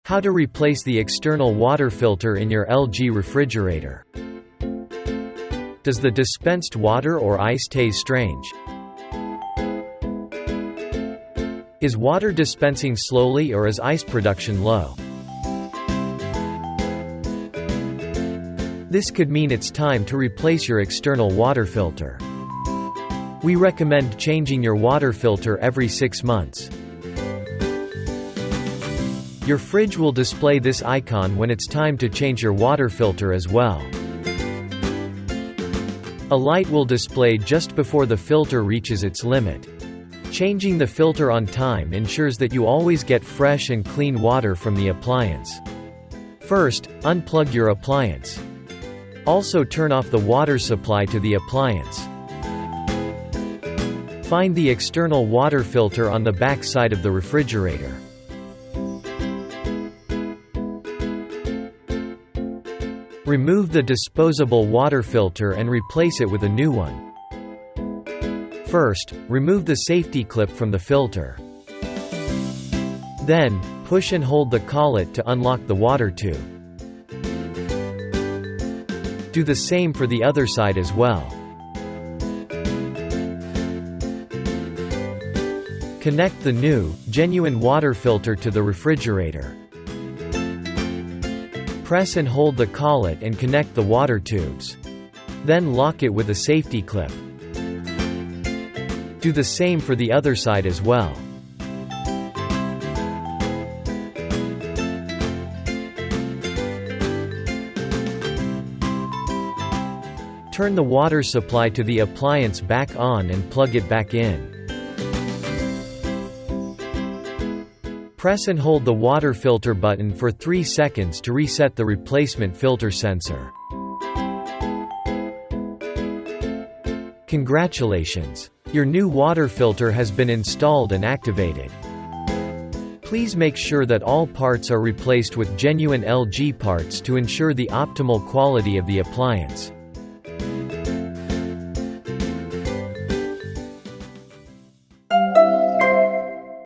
How to replace the external water filter in your LG refrigerator. Does the dispensed water or ice taste strange? Is water dispensing slowly or is ice production low? This could mean it's time to replace your external water filter. We recommend changing your water filter every 6 months. Your fridge will display this icon when it's time to change your water filter as well. A light will display just before the filter reaches its limit. Changing the filter on time ensures that you always get fresh and clean water from the appliance. First, unplug your appliance. Also turn off the water supply to the appliance. Find the external water filter on the back side of the refrigerator. Remove the disposable water filter and replace it with a new one. First, remove the safety clip from the filter. Then, push and hold the collet to unlock the water tube. Do the same for the other side as well. Connect the new, genuine water filter to the refrigerator. Press and hold the collet and connect the water tubes. Then lock it with a safety clip. Do the same for the other side as well. Turn the water supply to the appliance back on and plug it back in. Press and hold the water filter button for 3 seconds to reset the replacement filter sensor. Congratulations! Your new water filter has been installed and activated. Please make sure that all parts are replaced with genuine LG parts to ensure the optimal quality of the appliance.